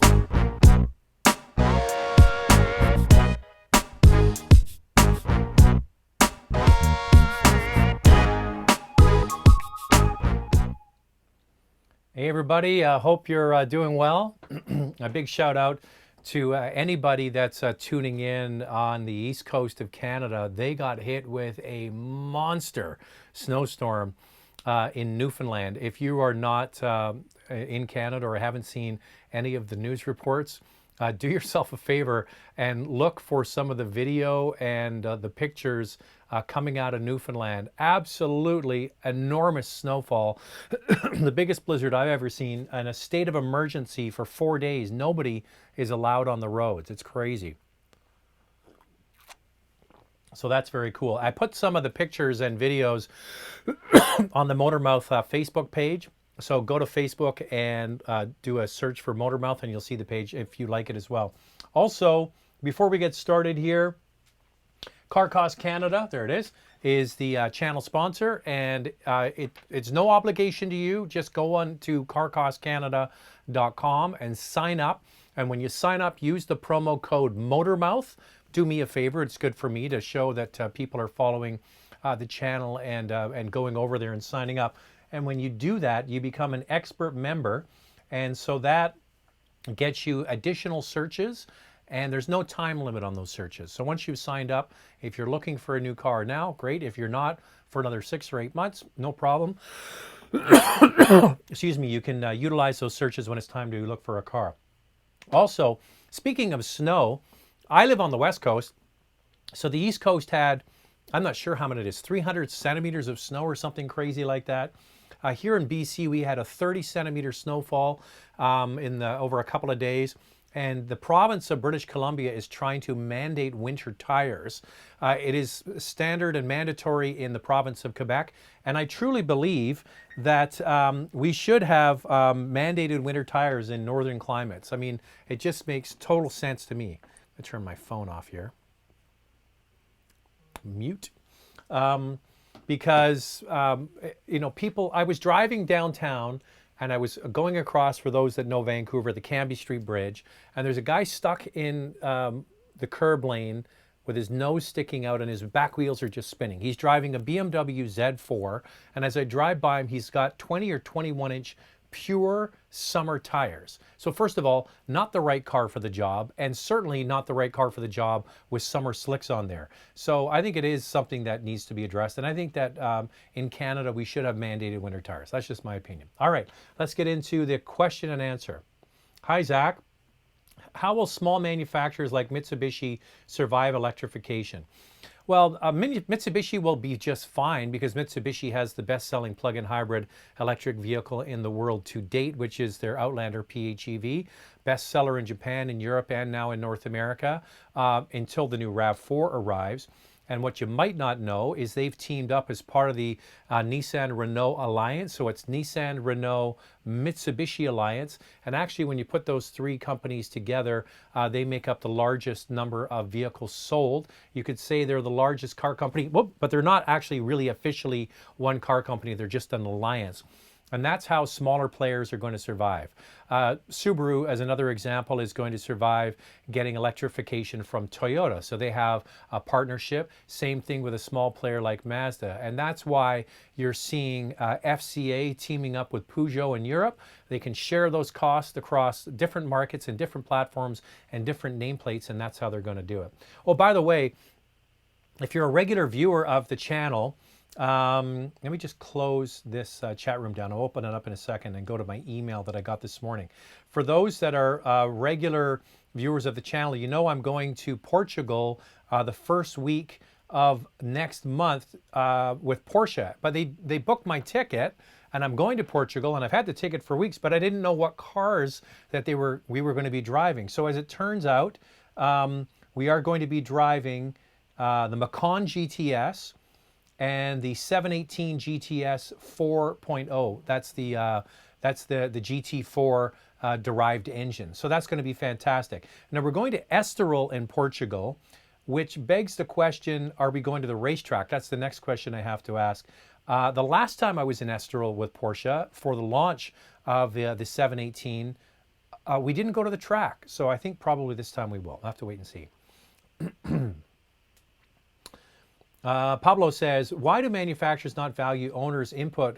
Hey everybody, hope you're doing well. A big shout out to anybody that's tuning in on the east coast of Canada. They got hit with a monster snowstorm in Newfoundland. If you are not in Canada or haven't seen any of the news reports, do yourself a favor and look for some of the video and the pictures coming out of Newfoundland. Absolutely enormous snowfall. The biggest blizzard I've ever seen, and a state of emergency for 4 days. Nobody is allowed on the roads. It's crazy. So that's very cool. I put some of the pictures and videos on the Motormouth Facebook page. So go to Facebook and do a search for Motormouth and you'll see the page if you like it as well. Also, before we get started here, Car Cost Canada, there it is the channel sponsor, and it's no obligation to you. Just go on to carcostcanada.com and sign up. And when you sign up, use the promo code Motormouth. Do me a favor, it's good for me to show that people are following the channel and going over there and signing up. And when you do that, you become an expert member, and so that gets you additional searches, and there's no time limit on those searches. So once you've signed up, if you're looking for a new car now, great. If you're not, for another 6 or 8 months, no problem. Excuse me, you can utilize those searches when it's time to look for a car. Also, speaking of snow, I live on the West Coast, so the East Coast had, I'm not sure how many it is, 300 centimeters of snow or something crazy like that. Here in BC, we had a 30-centimeter snowfall over a couple of days. And the province of British Columbia is trying to mandate winter tires. It is standard and mandatory in the province of Quebec. And I truly believe that we should have mandated winter tires in northern climates. I mean, it just makes total sense to me. I turn my phone off here. Mute. Because, you know, people, I was driving downtown and I was going across, for those that know Vancouver, the Cambie Street Bridge, and there's a guy stuck in the curb lane with his nose sticking out and his back wheels are just spinning. He's driving a BMW Z4, and as I drive by him, he's got 20 or 21-inch pure summer tires. So first of all, not the right car for the job, and certainly not the right car for the job with summer slicks on there. So I think it is something that needs to be addressed, and I think that in Canada we should have mandated winter tires. That's just my opinion. All right, let's get into the question and answer. Hi, Zach. How will small manufacturers like Mitsubishi survive electrification? Well, Mitsubishi will be just fine because Mitsubishi has the best-selling plug-in hybrid electric vehicle in the world to date, which is their Outlander PHEV, bestseller in Japan, in Europe, and now in North America until the new RAV4 arrives. And what you might not know is they've teamed up as part of the Nissan-Renault Alliance. So it's Nissan-Renault-Mitsubishi Alliance. And actually, when you put those three companies together, they make up the largest number of vehicles sold. You could say they're the largest car company, but they're not actually really officially one car company. They're just an alliance. And that's how smaller players are going to survive. Subaru, as another example, is going to survive getting electrification from Toyota. So they have a partnership. Same thing with a small player like Mazda. And that's why you're seeing FCA teaming up with Peugeot in Europe. They can share those costs across different markets and different platforms and different nameplates, and that's how they're going to do it. Oh, by the way, if you're a regular viewer of the channel, let me just close this chat room down. I'll open it up in a second and go to my email that I got this morning. For those that are regular viewers of the channel, you know I'm going to Portugal the first week of next month with Porsche. But they booked my ticket, and I'm going to Portugal, and I've had the ticket for weeks, but I didn't know what cars that we were going to be driving. So as it turns out, we are going to be driving the Macan GTS, and the 718 GTS 4.0. That's the GT4 derived engine. So that's going to be fantastic. Now we're going to Estoril in Portugal, which begs the question, are we going to the racetrack? That's the next question I have to ask. The last time I was in Estoril with Porsche for the launch of the 718, We didn't go to the track, so I think probably this time we will. I'll have to wait and see. Pablo says, why do manufacturers not value owners' input,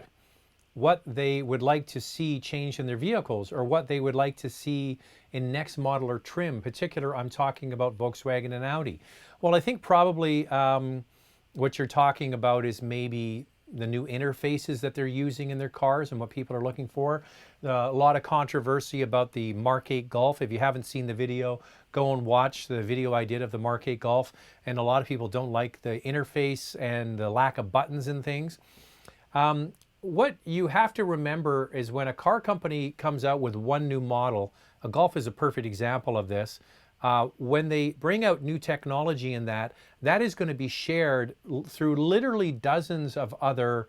what they would like to see change in their vehicles, or what they would like to see in next model or trim? In particular, I'm talking about Volkswagen and Audi. Well, I think probably what you're talking about is maybe the new interfaces that they're using in their cars and what people are looking for. A lot of controversy about the Mark 8 Golf. If you haven't seen the video, go and watch the video I did of the Mark 8 Golf. And a lot of people don't like the interface and the lack of buttons and things. What you have to remember is when a car company comes out with one new model, a Golf is a perfect example of this. When they bring out new technology in that, that is going to be shared through literally dozens of other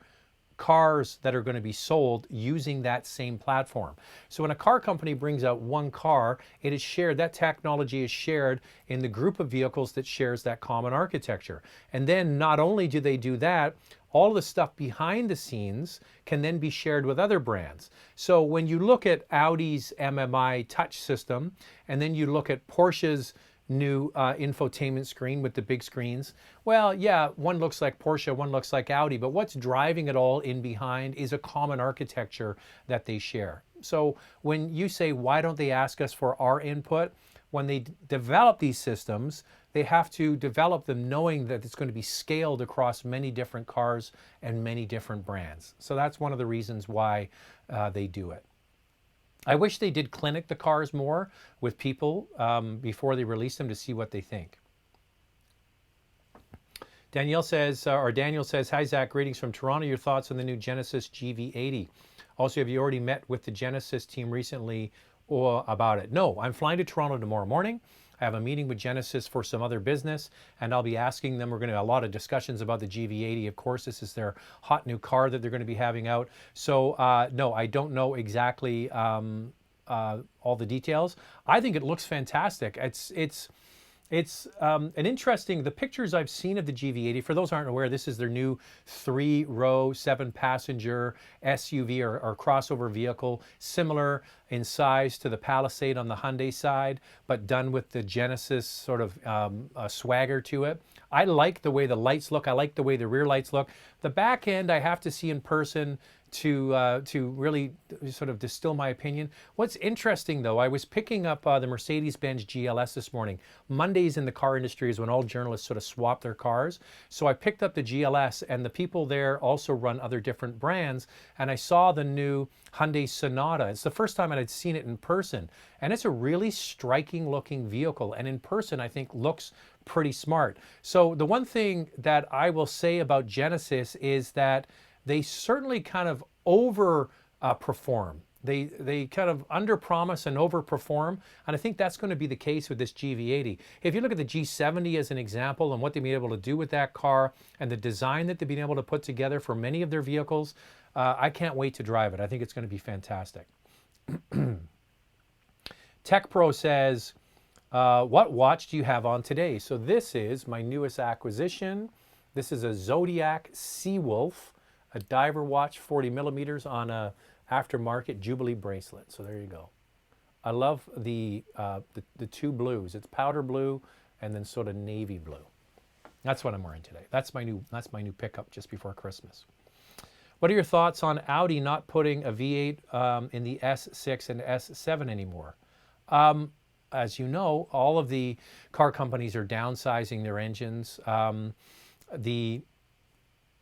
cars that are going to be sold using that same platform. So when a car company brings out one car, it is shared, that technology is shared in the group of vehicles that shares that common architecture. And then not only do they do that, all of the stuff behind the scenes can then be shared with other brands. So when you look at Audi's MMI touch system, and then you look at Porsche's new infotainment screen with the big screens, well, yeah, one looks like Porsche, one looks like Audi, but what's driving it all in behind is a common architecture that they share. So when you say, why don't they ask us for our input? When they develop these systems, they have to develop them knowing that it's going to be scaled across many different cars and many different brands. So that's one of the reasons why they do it. I wish they did clinic the cars more with people before they release them to see what they think. Danielle says, Daniel says, hi Zach, greetings from Toronto. Your thoughts on the new Genesis GV80? Also, have you already met with the Genesis team recently or about it? No, I'm flying to Toronto tomorrow morning. I have a meeting with Genesis for some other business, and I'll be asking them. We're going to have a lot of discussions about the GV80. Of course, this is their hot new car that they're going to be having out. So no, I don't know exactly all the details. I think it looks fantastic. It's an interesting, the pictures I've seen of the GV80, for those who aren't aware, this is their new 3-row, 7-passenger SUV or crossover vehicle, similar in size to the Palisade on the Hyundai side, but done with the Genesis sort of swagger to it. I like the way the lights look. I like the way the rear lights look. The back end I have to see in person to really sort of distill my opinion. What's interesting though, I was picking up the Mercedes-Benz GLS this morning. Mondays in the car industry is when all journalists sort of swap their cars. So I picked up the GLS, and the people there also run other different brands, and I saw the new Hyundai Sonata. It's the first time I'd seen it in person, and it's a really striking looking vehicle, and in person I think looks pretty smart. So the one thing that I will say about Genesis is that they certainly kind of perform. They kind of under-promise and over-perform, and I think that's going to be the case with this GV80. If you look at the G70 as an example and what they've been able to do with that car and the design that they've been able to put together for many of their vehicles, I can't wait to drive it. I think it's going to be fantastic. Tech Pro says, what watch do you have on today? So this is my newest acquisition. This is a Zodiac Seawolf, a diver watch, 40 millimeters on a aftermarket Jubilee bracelet. So there you go. I love the two blues. It's powder blue and then sort of navy blue. That's what I'm wearing today. That's my new pickup just before Christmas. What are your thoughts on Audi not putting a V8 in the S6 and S7 anymore? As you know, all of the car companies are downsizing their engines.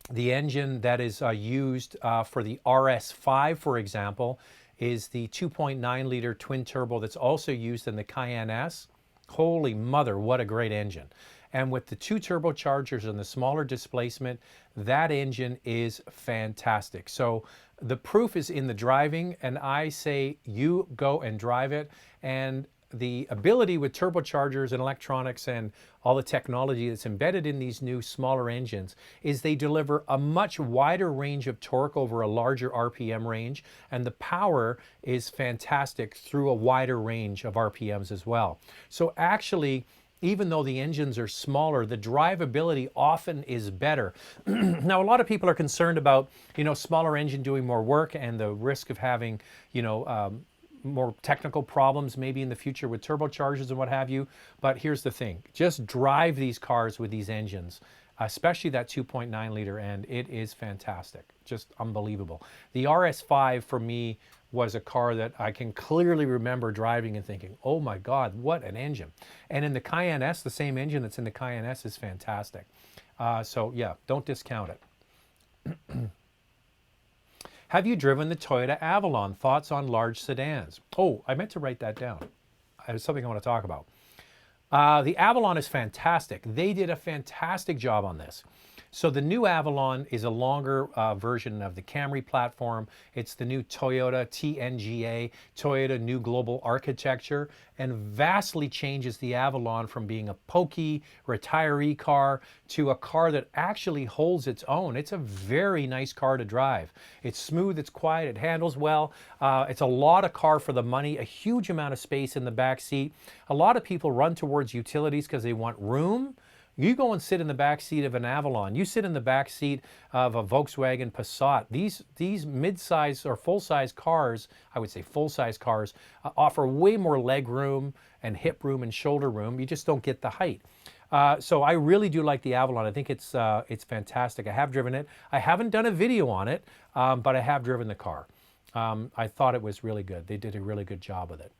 The engine that is used for the RS5, for example, is the 2.9 liter twin turbo that's also used in the Cayenne S. Holy mother, what a great engine. And with the 2 turbochargers and the smaller displacement, that engine is fantastic. So the proof is in the driving, and I say you go and drive it. And the ability with turbochargers and electronics and all the technology that's embedded in these new smaller engines is they deliver a much wider range of torque over a larger RPM range, and the power is fantastic through a wider range of RPMs as well. So actually, even though the engines are smaller, the drivability often is better. Now, a lot of people are concerned about, smaller engine doing more work and the risk of having, more technical problems maybe in the future with turbochargers and what have you. But here's the thing, just drive these cars with these engines, especially that 2.9 liter, and it is fantastic, just unbelievable. The RS5 for me was a car that I can clearly remember driving and thinking, oh my God, what an engine. And in the Cayenne S, the same engine that's in the Cayenne S is fantastic. So yeah, don't discount it. Have you driven the Toyota Avalon? Thoughts on large sedans? Oh, I meant to write that down. There's something I want to talk about. The Avalon is fantastic. They did a fantastic job on this. So the new Avalon is a longer version of the Camry platform. It's the new Toyota TNGA, Toyota New Global Architecture, and vastly changes the Avalon from being a pokey retiree car to a car that actually holds its own. It's a very nice car to drive. It's smooth, it's quiet, it handles well. It's a lot of car for the money, a huge amount of space in the back seat. A lot of people run towards utilities because they want room. You go and sit in the back seat of an Avalon. You sit in the back seat of a Volkswagen Passat. These mid-size or full-size cars, I would say full-size cars, offer way more leg room and hip room and shoulder room. You just don't get the height. So I really do like the Avalon. I think it's fantastic. I have driven it. I haven't done a video on it, but I have driven the car. I thought it was really good. They did a really good job with it.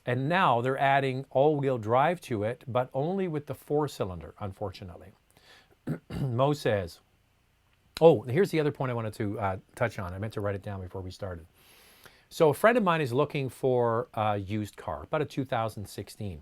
And now they're adding all-wheel drive to it, but only with the 4-cylinder, unfortunately. Mo says, oh, here's the other point I wanted to touch on. I meant to write it down before we started. So a friend of mine is looking for a used car, about a 2016.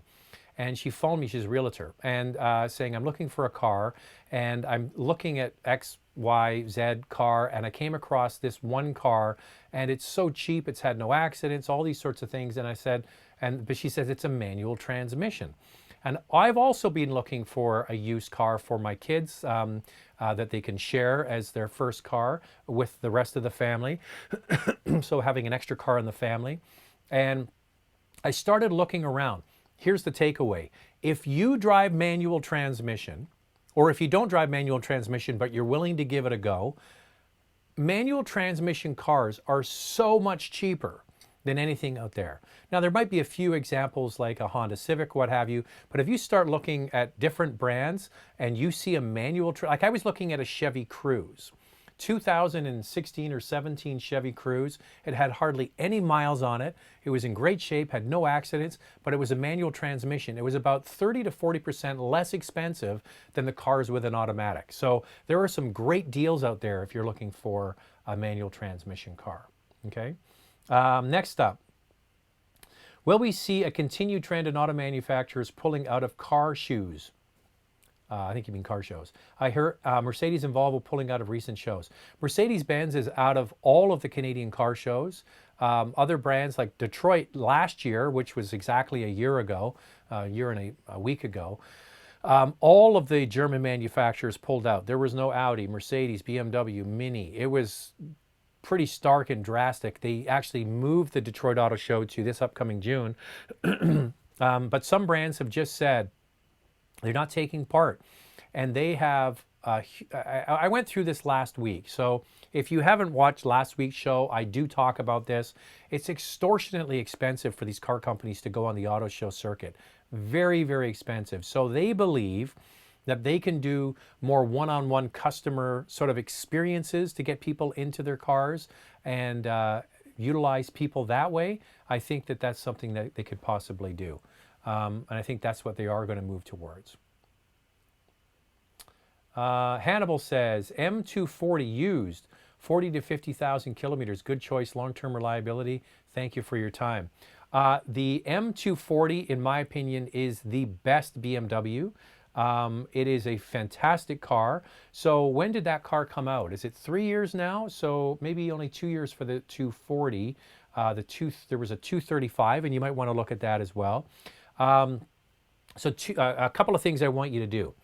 And she phoned me, she's a realtor, and saying, I'm looking for a car, and I'm looking at X, Y, Z car, and I came across this one car, and it's so cheap, it's had no accidents, all these sorts of things. And I said, but she says it's a manual transmission. And I've also been looking for a used car for my kids that they can share as their first car with the rest of the family. So having an extra car in the family. And I started looking around. Here's the takeaway. If you drive manual transmission, or if you don't drive manual transmission, but you're willing to give it a go, manual transmission cars are so much cheaper than anything out there. Now, there might be a few examples like a Honda Civic, what have you, but if you start looking at different brands and you see a manual, like I was looking at a Chevy Cruze, 2016 or 17 Chevy Cruze. It had hardly any miles on it. It was in great shape, had no accidents, but it was a manual transmission. It was about 30 to 40% less expensive than the cars with an automatic. So there are some great deals out there if you're looking for a manual transmission car, okay? Next up, will we see a continued trend in auto manufacturers pulling out of car shoes? I think you mean car shows. I heard Mercedes and Volvo pulling out of recent shows. Mercedes-Benz is out of all of the Canadian car shows. Other brands like Detroit last year, which was exactly a year ago, a year and a week ago, all of the German manufacturers pulled out. There was no Audi, Mercedes, BMW, Mini. It was pretty stark and drastic. They actually moved the Detroit Auto Show to this upcoming June. But some brands have just said they're not taking part. And they have, I went through this last week. So if you haven't watched last week's show, I do talk about this. It's extortionately expensive for these car companies to go on the auto show circuit. Very, very expensive. So they believe that they can do more one-on-one customer sort of experiences to get people into their cars and utilize people that way. I think that that's something that they could possibly do. And I think that's what they are going to move towards. Hannibal says, M240 used, 40 to 50,000 kilometers. Good choice, long-term reliability. Thank you for your time. The M240, in my opinion, is the best BMW. It is a fantastic car. So when did that car come out? Is it 3 years now? So maybe only 2 years for the 240. There was a 235, and you might want to look at that as well. A couple of things I want you to do.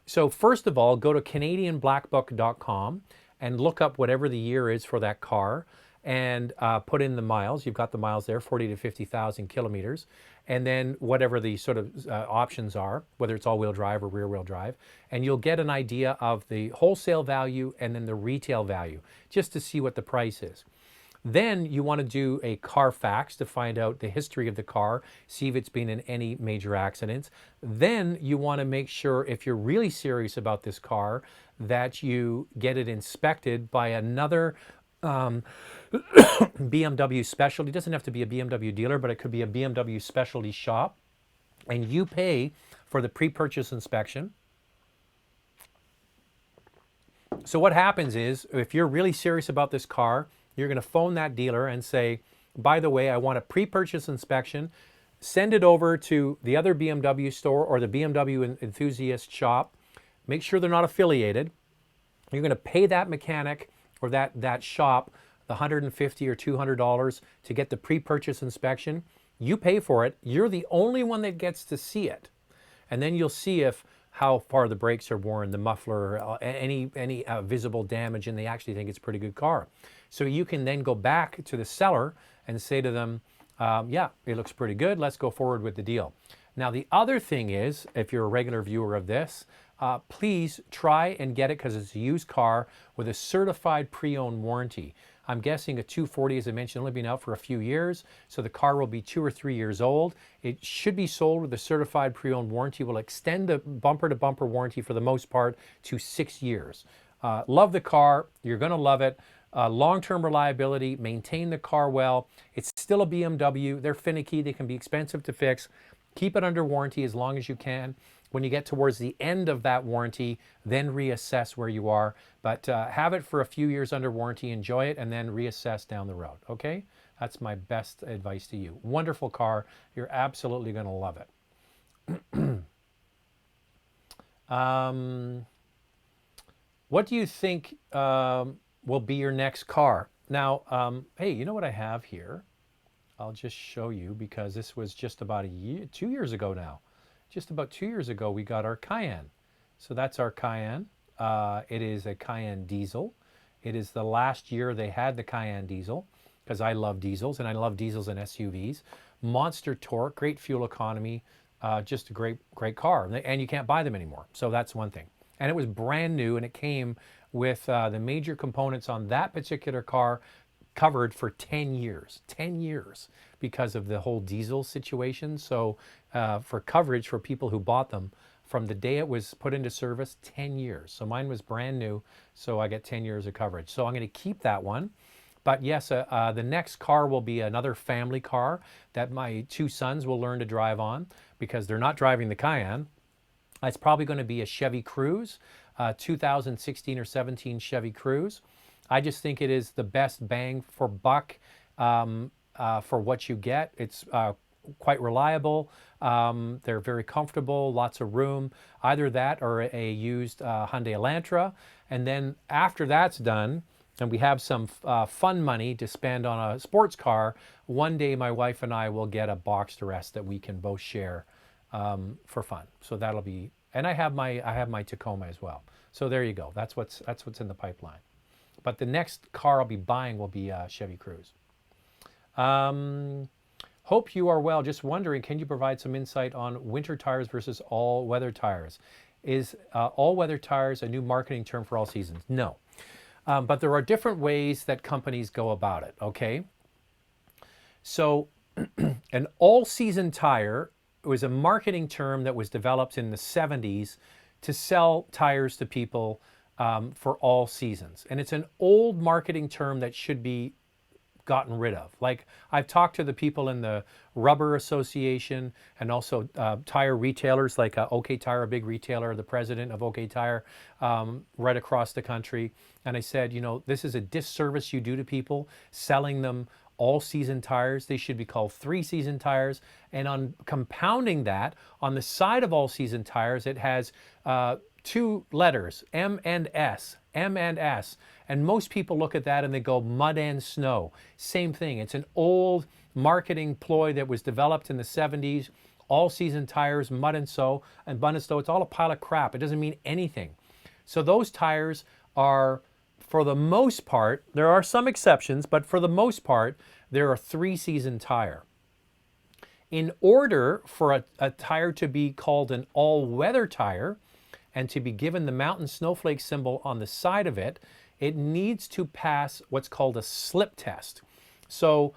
So first of all, go to CanadianBlackBook.com and look up whatever the year is for that car and put in the miles. You've got the miles there, 40 to 50,000 kilometers. And then whatever the sort of options are, whether it's all-wheel drive or rear-wheel drive, and you'll get an idea of the wholesale value and then the retail value, just to see what the price is. Then you want to do a Carfax to find out the history of the car, see if it's been in any major accidents. Then you want to make sure, if you're really serious about this car, that you get it inspected by another BMW specialty. It doesn't have to be a BMW dealer, but it could be a BMW specialty shop. And you pay for the pre-purchase inspection. So what happens is, if you're really serious about this car, you're going to phone that dealer and say, by the way, I want a pre-purchase inspection. Send it over to the other BMW store or the BMW enthusiast shop. Make sure they're not affiliated. You're going to pay that mechanic or that shop the $150 or $200 to get the pre-purchase inspection. You pay for it. You're the only one that gets to see it. And then you'll see how far the brakes are worn, the muffler, any visible damage, and they actually think it's a pretty good car. So you can then go back to the seller and say to them, yeah, it looks pretty good. Let's go forward with the deal. Now, the other thing is, if you're a regular viewer of this, please try and get it, because it's a used car with a certified pre-owned warranty. I'm guessing a 240, as I mentioned, only been out for a few years, so the car will be 2 or 3 years old. It should be sold with a certified pre-owned warranty. Will extend the bumper-to-bumper warranty for the most part to 6 years. Love the car. You're going to love it. Long-term reliability, maintain the car well. It's still a BMW. They're finicky. They can be expensive to fix. Keep it under warranty as long as you can. When you get towards the end of that warranty, then reassess where you are. But have it for a few years under warranty, enjoy it, and then reassess down the road, okay? That's my best advice to you. Wonderful car. You're absolutely going to love it. What do you think will be your next car? Now, hey, you know what I have here? I'll just show you, because this was just about 2 years ago now. Just about 2 years ago, we got our Cayenne. So that's our Cayenne. It is a Cayenne diesel. It is the last year they had the Cayenne diesel, because I love diesels, and I love diesels and SUVs. Monster torque, great fuel economy, just a great car. And you can't buy them anymore. So that's one thing. And it was brand new, and it came with the major components on that particular car covered for 10 years, because of the whole diesel situation. So for coverage for people who bought them, from the day it was put into service, 10 years. So mine was brand new, so I get 10 years of coverage. So I'm going to keep that one. But yes, the next car will be another family car that my 2 sons will learn to drive on, because they're not driving the Cayenne. It's probably going to be a Chevy Cruze, 2016 or 17 Chevy Cruze. I just think it is the best bang for buck for what you get. It's quite reliable. They're very comfortable, lots of room. Either that or a used Hyundai Elantra. And then after that's done, and we have some fun money to spend on a sports car, one day my wife and I will get a Boxster S that we can both share for fun. So that'll be, and I have my Tacoma as well. So there you go. That's what's in the pipeline. But the next car I'll be buying will be Chevy Cruze. Hope you are well. Just wondering, can you provide some insight on winter tires versus all-weather tires? Is all-weather tires a new marketing term for all seasons? No. But there are different ways that companies go about it, okay? So an all-season tire was a marketing term that was developed in the 70s to sell tires to people for all seasons. And it's an old marketing term that should be gotten rid of. Like, I've talked to the people in the Rubber Association and also tire retailers like OK Tire, a big retailer, the president of OK Tire, right across the country. And I said, you know, this is a disservice you do to people selling them all-season tires. They should be called 3-season tires. And on compounding that, on the side of all-season tires, it has 2 letters, M and S, M and S. And most people look at that and they go mud and snow. Same thing. It's an old marketing ploy that was developed in the 70s. All-season tires, mud and snow, it's all a pile of crap. It doesn't mean anything. So those tires are, for the most part, there are some exceptions, but for the most part, they're a 3-season tire. In order for a tire to be called an all-weather tire and to be given the mountain snowflake symbol on the side of it, it needs to pass what's called a slip test. So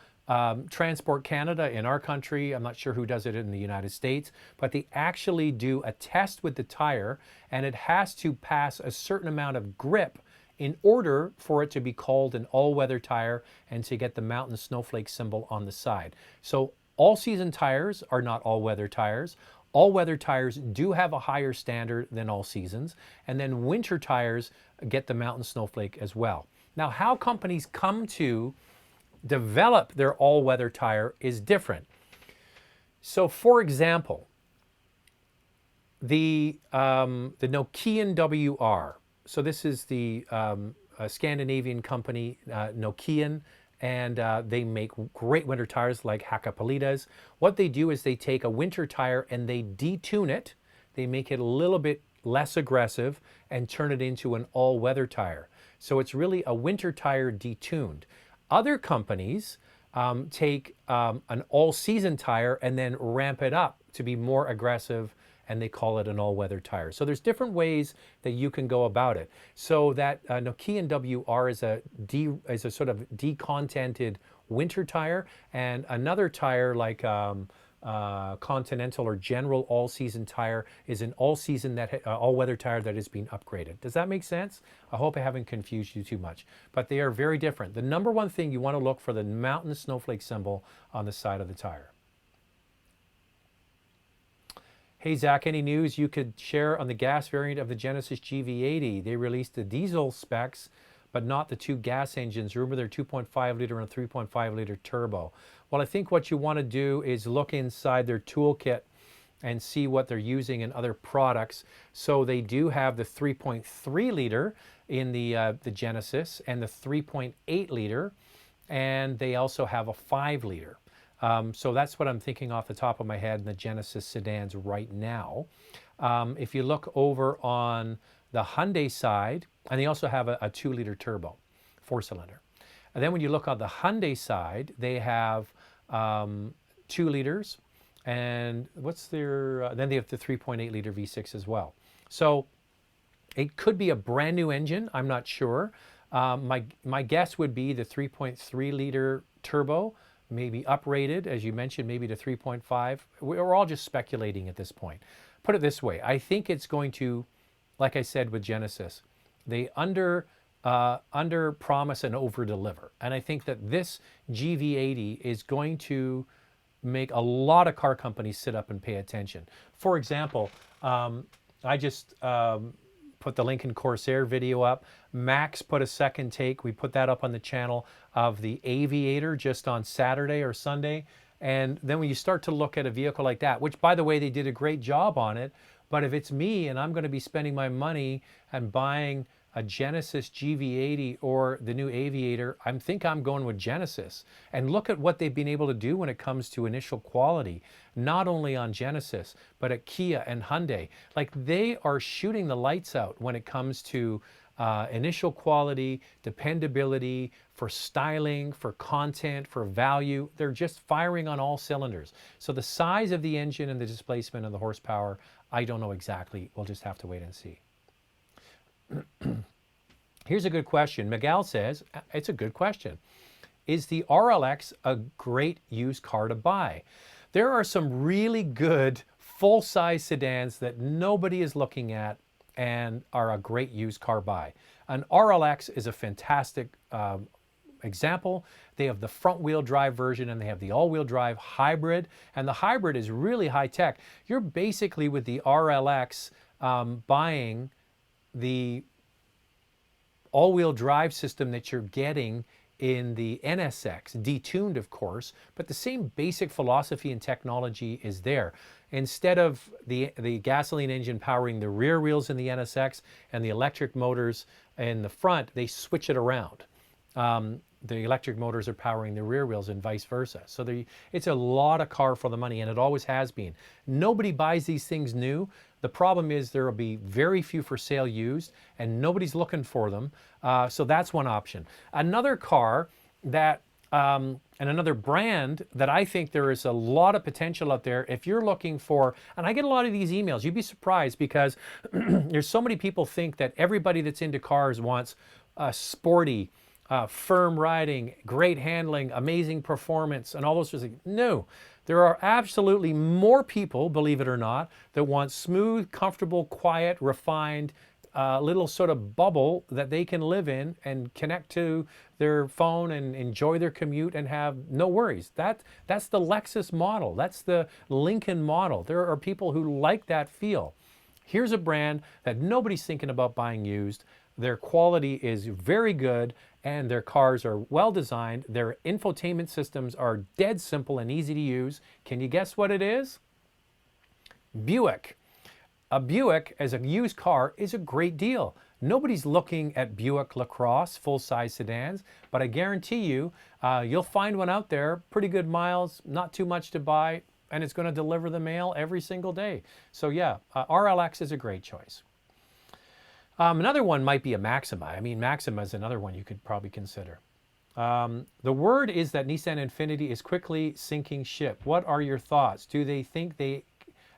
Transport Canada in our country, I'm not sure who does it in the United States, but they actually do a test with the tire, and it has to pass a certain amount of grip in order for it to be called an all-weather tire and to get the mountain snowflake symbol on the side. So all-season tires are not all-weather tires. All-weather tires do have a higher standard than all seasons, and then winter tires get the mountain snowflake as well. Now, how companies come to develop their all-weather tire is different. So, for example, the Nokian WR. So this is the Scandinavian company, Nokian, and they make great winter tires like Hakkapeliitas. What they do is they take a winter tire and they detune it. They make it a little bit less aggressive and turn it into an all-weather tire. So it's really a winter tire detuned. Other companies take an all-season tire and then ramp it up to be more aggressive, and they call it an all-weather tire. So there's different ways that you can go about it. So that Nokian WR is a sort of decontented winter tire, and another tire like Continental or General all-season tire is an all-season all-weather tire that has been upgraded. Does that make sense? I hope I haven't confused you too much, but they are very different. The number one thing you want to look for the mountain snowflake symbol on the side of the tire. Hey Zach, any news you could share on the gas variant of the Genesis GV80? They released the diesel specs, but not the two gas engines. Remember, they're 2.5 liter and 3.5 liter turbo. Well, I think what you want to do is look inside their toolkit and see what they're using in other products. So they do have the 3.3 liter in the Genesis and the 3.8 liter, and they also have a 5 liter. So that's what I'm thinking off the top of my head in the Genesis sedans right now. If you look over on the Hyundai side, and they also have a 2-liter turbo, 4-cylinder. And then when you look on the Hyundai side, they have 2 liters, and what's their, then they have the 3.8 liter V6 as well. So it could be a brand new engine, I'm not sure. My guess would be the 3.3 liter turbo, maybe uprated, as you mentioned, maybe to 3.5. We're all just speculating at this point. Put it this way, I think it's going to, like I said with Genesis, they under promise and over deliver. And I think that this GV80 is going to make a lot of car companies sit up and pay attention. For example, I just put the Lincoln Corsair video up. Max put a second take. We put that up on the channel of the Aviator just on Saturday or Sunday. And then when you start to look at a vehicle like that, which by the way, they did a great job on it, but if it's me and I'm going to be spending my money and buying a Genesis GV80 or the new Aviator, I think I'm going with Genesis. And look at what they've been able to do when it comes to initial quality, not only on Genesis, but at Kia and Hyundai. Like, they are shooting the lights out when it comes to initial quality, dependability, for styling, for content, for value. They're just firing on all cylinders. So the size of the engine and the displacement and the horsepower, I don't know exactly. We'll just have to wait and see. Here's a good question. Miguel says, it's a good question. Is the RLX a great used car to buy? There are some really good full-size sedans that nobody is looking at and are a great used car buy. An RLX is a fantastic example. They have the front-wheel drive version and they have the all-wheel drive hybrid, and the hybrid is really high-tech. You're basically with the RLX buying the all-wheel drive system that you're getting in the NSX, detuned of course, but the same basic philosophy and technology is there. Instead of the gasoline engine powering the rear wheels in the NSX and the electric motors in the front, they switch it around. The electric motors are powering the rear wheels and vice versa. So it's a lot of car for the money, and it always has been. Nobody buys these things new. The problem is there will be very few for sale used, and nobody's looking for them. So that's one option. Another car that, and another brand that I think there is a lot of potential out there, if you're looking for, and I get a lot of these emails, you'd be surprised because there's so many people think that everybody that's into cars wants a sporty, firm riding, great handling, amazing performance, and all those sorts of things. No, there are absolutely more people, believe it or not, that want smooth, comfortable, quiet, refined, little sort of bubble that they can live in and connect to their phone and enjoy their commute and have no worries. That's the Lexus model. That's the Lincoln model. There are people who like that feel. Here's a brand that nobody's thinking about buying used. Their quality is very good and their cars are well designed. Their infotainment systems are dead simple and easy to use. Can you guess what it is? Buick. A Buick as a used car is a great deal. Nobody's looking at Buick LaCrosse full-size sedans, but I guarantee you, you'll find one out there, pretty good miles, not too much to buy, and it's going to deliver the mail every single day. So yeah, RLX is a great choice. Another one might be a Maxima. I mean, Maxima is another one you could probably consider. The word is that Nissan Infiniti is quickly sinking ship. What are your thoughts? Do they think they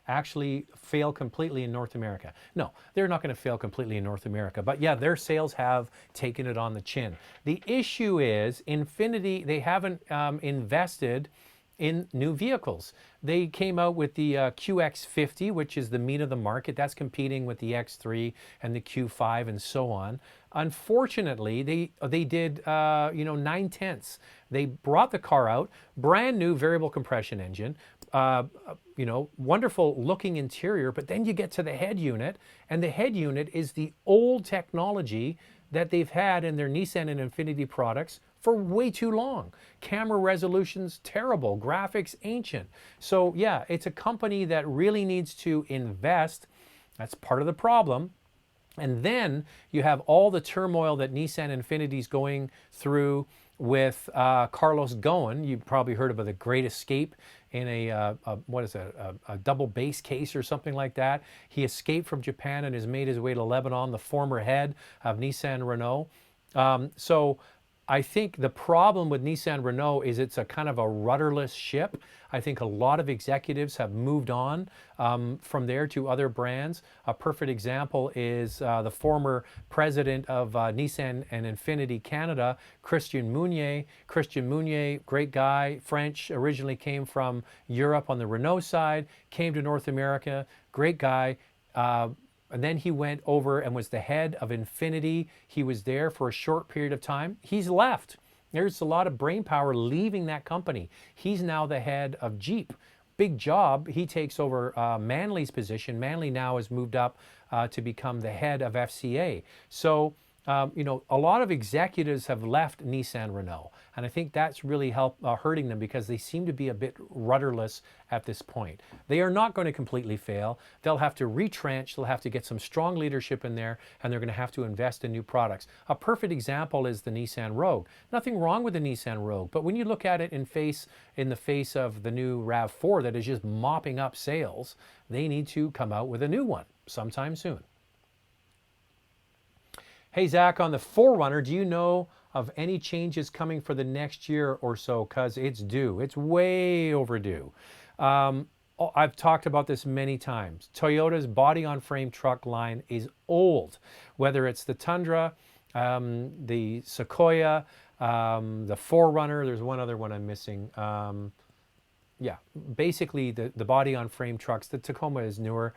actually fail completely in North America? No, they're not going to fail completely in North America. But yeah, their sales have taken it on the chin. The issue is Infiniti, they haven't invested in new vehicles. They came out with the QX50, which is the meat of the market. That's competing with the X3 and the Q5 and so on. Unfortunately, they did 9/10. They brought the car out, brand new variable compression engine, wonderful looking interior, but then you get to the head unit, and the head unit is the old technology that they've had in their Nissan and Infiniti products for way too long. Camera resolution's terrible, graphics ancient. So yeah, it's a company that really needs to invest. That's part of the problem. And then you have all the turmoil that Nissan Infiniti's going through with Carlos Ghosn. You've probably heard about the Great Escape in a double bass case or something like that. He escaped from Japan and has made his way to Lebanon, the former head of Nissan Renault. So I think the problem with Nissan Renault is it's a kind of a rudderless ship. I think a lot of executives have moved on from there to other brands. A perfect example is the former president of Nissan and Infiniti Canada, Christian Meunier. Christian Meunier, great guy, French, originally came from Europe on the Renault side, came to North America, great guy. And then he went over and was the head of Infiniti. He was there for a short period of time. He's left. There's a lot of brain power leaving that company. He's now the head of Jeep. Big job. He takes over Manley's position. Manley now has moved up to become the head of FCA. So, a lot of executives have left Nissan Renault. And I think that's really hurting them because they seem to be a bit rudderless at this point. They are not going to completely fail. They'll have to retrench. They'll have to get some strong leadership in there, and they're going to have to invest in new products. A perfect example is the Nissan Rogue. Nothing wrong with the Nissan Rogue, but when you look at it in the face of the new RAV4 that is just mopping up sales, they need to come out with a new one sometime soon. Hey, Zach, on the 4Runner, do you know of any changes coming for the next year or so? Because it's due. It's way overdue. I've talked about this many times. Toyota's body-on-frame truck line is old. Whether it's the Tundra, the Sequoia, the 4Runner, there's one other one I'm missing. Yeah, basically the body-on-frame trucks, the Tacoma is newer.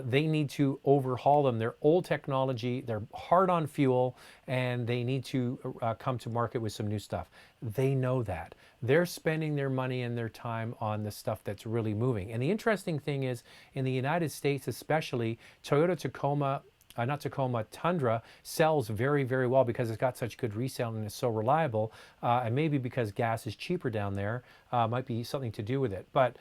They need to overhaul them. They're old technology, they're hard on fuel, and they need to come to market with some new stuff. They know that. They're spending their money and their time on the stuff that's really moving. And the interesting thing is, in the United States especially, Toyota Tacoma, Tundra sells very, very well because it's got such good resale and it's so reliable. And maybe because gas is cheaper down there, might be something to do with it. But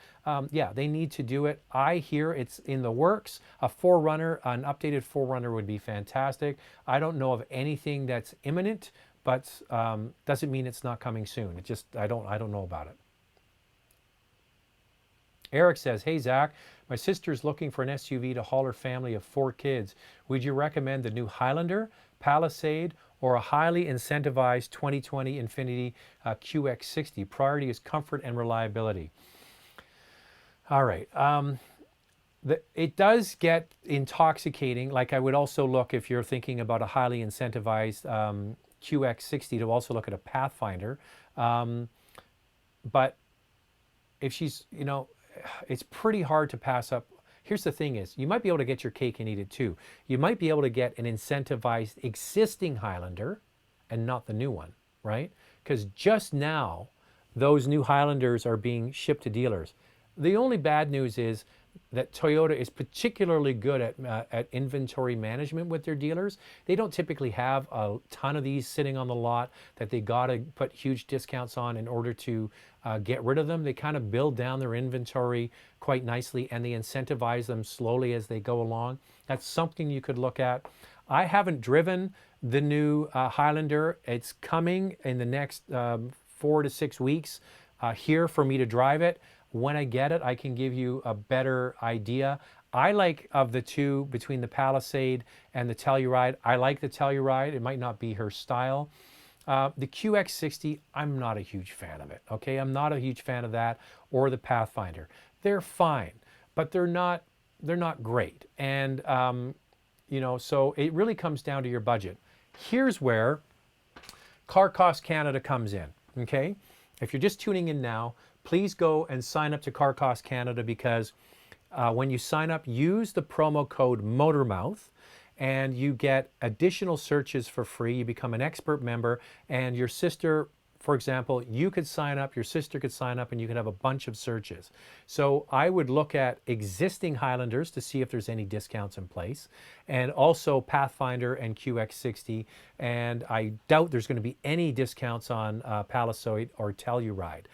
yeah, they need to do it. I hear it's in the works. A 4Runner, an updated 4Runner would be fantastic. I don't know of anything that's imminent, but doesn't mean it's not coming soon. It just, I don't know about it. Eric says, hey, Zach, my sister's looking for an SUV to haul her family of 4 kids. Would you recommend the new Highlander, Palisade, or a highly incentivized 2020 Infiniti QX60? Priority is comfort and reliability. All right. It does get intoxicating. Like I would also look if you're thinking about a highly incentivized QX60 to also look at a Pathfinder. But if she's, you know, it's pretty hard to pass up. Here's the thing is, you might be able to get your cake and eat it too. You might be able to get an incentivized existing Highlander and not the new one, right? Because just now, those new Highlanders are being shipped to dealers. The only bad news is that Toyota is particularly good at inventory management with their dealers. They don't typically have a ton of these sitting on the lot that they got to put huge discounts on in order to get rid of them. They kind of build down their inventory quite nicely, and they incentivize them slowly as they go along. That's something you could look at. I haven't driven the new Highlander. It's coming in the next 4 to 6 weeks here for me to drive it. When I get it, I can give you a better idea. I like, of the two, between the Palisade and the Telluride, I like the Telluride. It might not be her style. The QX60, I'm not a huge fan of it, okay? I'm not a huge fan of that or the Pathfinder. They're fine, but they're not great. And, you know, so it really comes down to your budget. Here's where Car Cost Canada comes in, okay? If you're just tuning in now, please go and sign up to Car Cost Canada, because when you sign up, use the promo code MOTORMOUTH and you get additional searches for free. You become an expert member, and your sister, for example, you could sign up, your sister could sign up, and you could have a bunch of searches. So I would look at existing Highlanders to see if there's any discounts in place, and also Pathfinder and QX60. And I doubt there's going to be any discounts on Palisade or Telluride.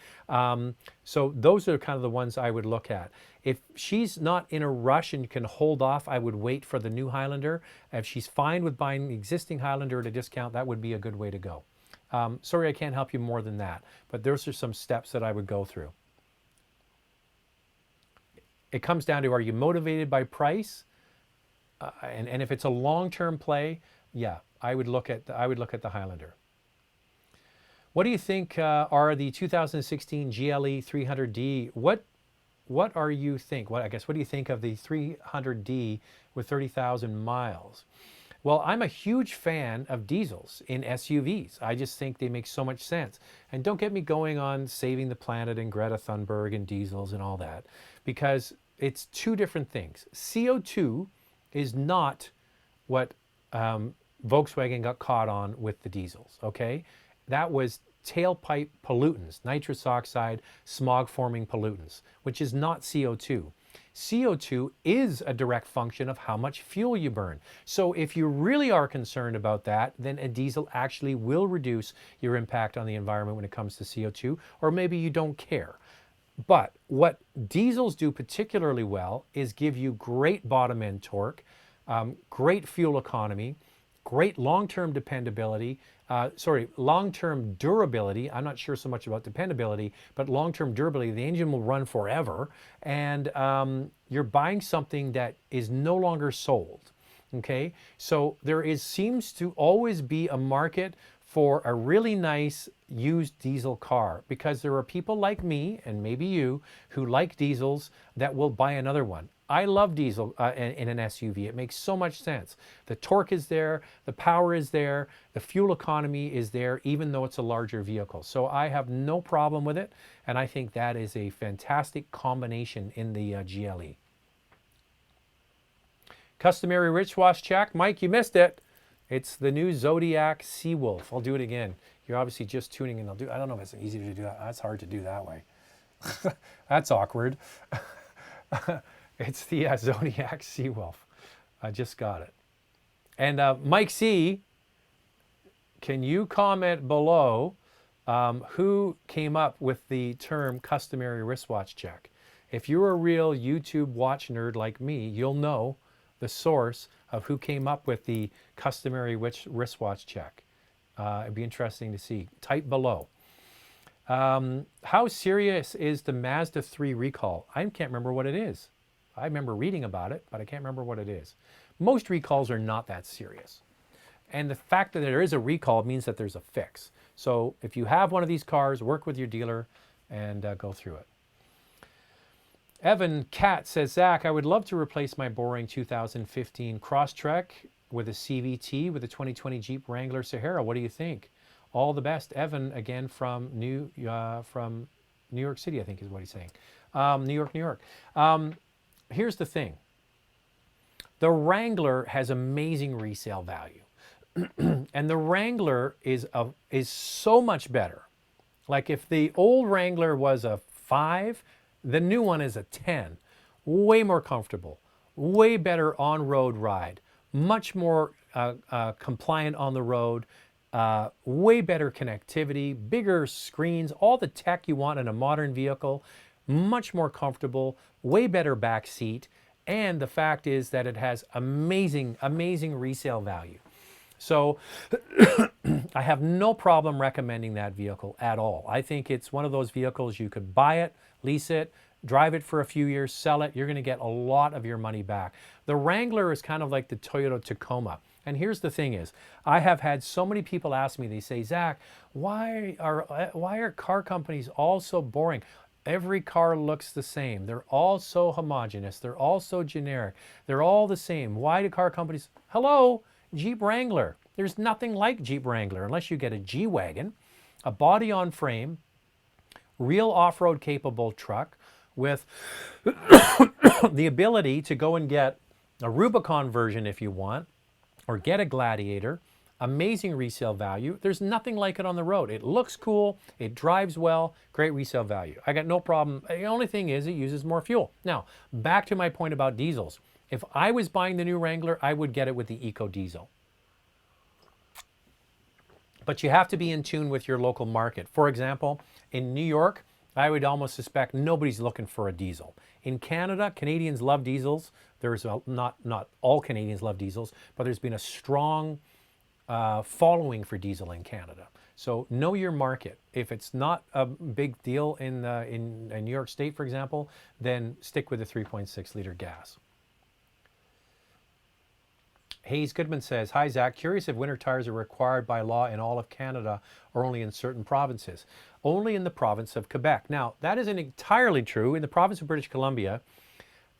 So those are kind of the ones I would look at. If she's not in a rush and can hold off, I would wait for the new Highlander. If she's fine with buying the existing Highlander at a discount, that would be a good way to go. Sorry, I can't help you more than that, but those are some steps that I would go through. It comes down to, are you motivated by price? And if it's a long-term play, yeah, I would look at the Highlander. What do you think are the 2016 GLE 300D? What are you think? What do you think of the 300D with 30,000 miles? Well, I'm a huge fan of diesels in SUVs. I just think they make so much sense. And don't get me going on saving the planet and Greta Thunberg and diesels and all that, because it's two different things. CO2 is not what Volkswagen got caught on with the diesels, okay? That was tailpipe pollutants, nitrous oxide, smog-forming pollutants, which is not CO2. CO2 is a direct function of how much fuel you burn. So if you really are concerned about that, then a diesel actually will reduce your impact on the environment when it comes to CO2, or maybe you don't care. But what diesels do particularly well is give you great bottom end torque, great fuel economy, great long-term dependability, long-term durability. I'm not sure so much about dependability, but long-term durability. The engine will run forever, and you're buying something that is no longer sold, okay? So there seems to always be a market for a really nice used diesel car, because there are people like me, and maybe you, who like diesels that will buy another one. I love diesel in an SUV. It makes so much sense. The torque is there, the power is there, the fuel economy is there, even though it's a larger vehicle. So I have no problem with it, and I think that is a fantastic combination in the GLE. Customary rich wash check. Mike, you missed it. It's the new Zodiac Seawolf. I'll do it again. You're obviously just tuning in. I don't know if it's easy to do that. That's hard to do that way. That's awkward. It's the Zodiac Seawolf. I just got it. And Mike C., can you comment below who came up with the term customary wristwatch check? If you're a real YouTube watch nerd like me, you'll know the source of who came up with the customary wristwatch check. It'd be interesting to see. Type below. How serious is the Mazda 3 recall? I can't remember what it is. I remember reading about it, but I can't remember what it is. Most recalls are not that serious. And the fact that there is a recall means that there's a fix. So if you have one of these cars, work with your dealer and go through it. Evan Cat says, Zach, I would love to replace my boring 2015 Crosstrek with a CVT with a 2020 Jeep Wrangler Sahara. What do you think? All the best, Evan, again from New York City, I think is what he's saying. New York, New York. Here's the thing. The Wrangler has amazing resale value. And the Wrangler is so much better. Like if the old Wrangler was a 5, the new one is a 10. Way more comfortable, way better on-road ride, much more compliant on the road, way better connectivity, bigger screens, all the tech you want in a modern vehicle, much more comfortable, way better back seat, and the fact is that it has amazing, amazing resale value. So I have no problem recommending that vehicle at all. I think it's one of those vehicles you could buy it, lease it, drive it for a few years, sell it. You're going to get a lot of your money back. The Wrangler is kind of like the Toyota Tacoma. And here's the thing is, I have had so many people ask me, they say, Zach, why are car companies all so boring? Every car looks the same. They're all so homogenous. They're all so generic. They're all the same. Why do car companies? Hello, Jeep Wrangler. There's nothing like Jeep Wrangler unless you get a G-Wagon, a body on frame, real off-road capable truck with the ability to go and get a Rubicon version if you want, or get a Gladiator. Amazing resale value. There's nothing like it on the road. It looks cool, it drives well, great resale value. I got no problem. The only thing is it uses more fuel. Now, back to my point about diesels. If I was buying the new Wrangler, I would get it with the Eco Diesel. But you have to be in tune with your local market. For example, in New York, I would almost suspect nobody's looking for a diesel. In Canada, Canadians love diesels. There's not all Canadians love diesels, but there's been a strong following for diesel in Canada. So know your market. If it's not a big deal in New York State, for example, then stick with the 3.6 liter gas. Hayes Goodman says, hi Zach, curious if winter tires are required by law in all of Canada or only in certain provinces. Only in the province of Quebec. Now, that isn't entirely true. In the province of British Columbia,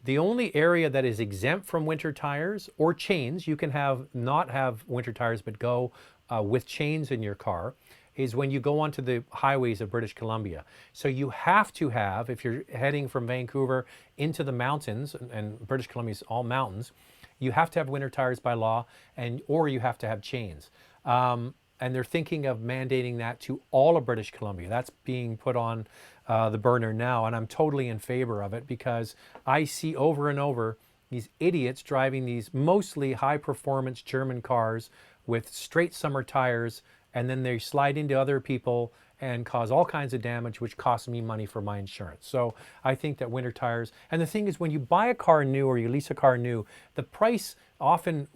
the only area that is exempt from winter tires or chains, you can not have winter tires but go with chains in your car, is when you go onto the highways of British Columbia. So you have to have, if you're heading from Vancouver into the mountains, and British Columbia is all mountains, you have to have winter tires by law, or you have to have chains. And they're thinking of mandating that to all of British Columbia. That's being put on the burner now, and I'm totally in favor of it because I see over and over these idiots driving these mostly high-performance German cars with straight summer tires, and then they slide into other people and cause all kinds of damage, which costs me money for my insurance. So I think that winter tires, and the thing is when you buy a car new or you lease a car new, the price often,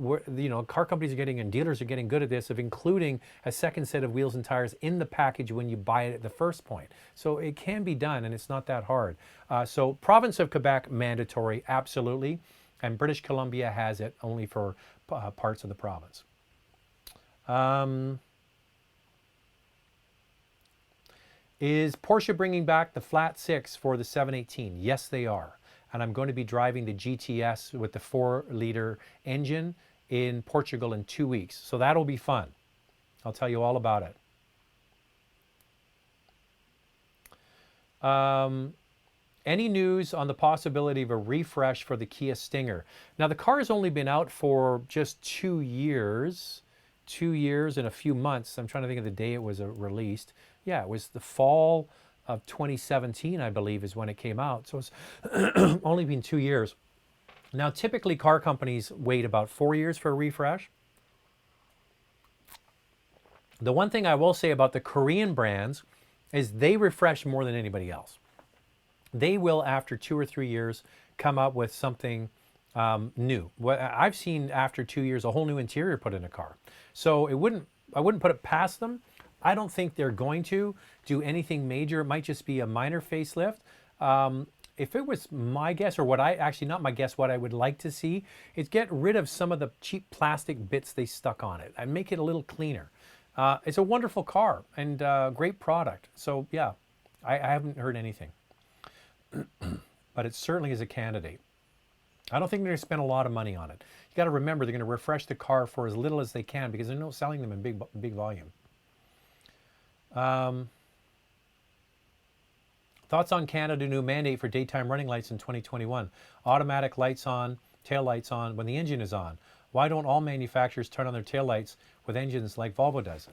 car companies are getting and dealers are getting good at this of including a second set of wheels and tires in the package when you buy it at the first point. So it can be done and it's not that hard. So province of Quebec, mandatory, absolutely. And British Columbia has it only for parts of the province. Is Porsche bringing back the flat 6 for the 718? Yes, they are. And I'm going to be driving the GTS with the 4-liter engine in Portugal in 2 weeks. So that'll be fun. I'll tell you all about it. Any news on the possibility of a refresh for the Kia Stinger? Now, the car has only been out for just 2 years. 2 years and a few months. I'm trying to think of the day it was released. Yeah, it was the fall of 2017, I believe, is when it came out. So it's only been 2 years. Now, typically car companies wait about 4 years for a refresh. The one thing I will say about the Korean brands is they refresh more than anybody else. They will, after 2 or 3 years, come up with something new. I've seen after 2 years a whole new interior put in a car. So I wouldn't put it past them. I don't think they're going to do anything major. It might just be a minor facelift. If it was my guess, or not my guess, what I would like to see is get rid of some of the cheap plastic bits they stuck on it and make it a little cleaner. It's a wonderful car and great product. So yeah, I haven't heard anything, but it certainly is a candidate. I don't think they're going to spend a lot of money on it. You got to remember they're going to refresh the car for as little as they can because they're not selling them in big volume. Thoughts on Canada new mandate for daytime running lights in 2021? Automatic lights on, tail lights on when the engine is on. Why don't all manufacturers turn on their tail lights with engines like Volvo does?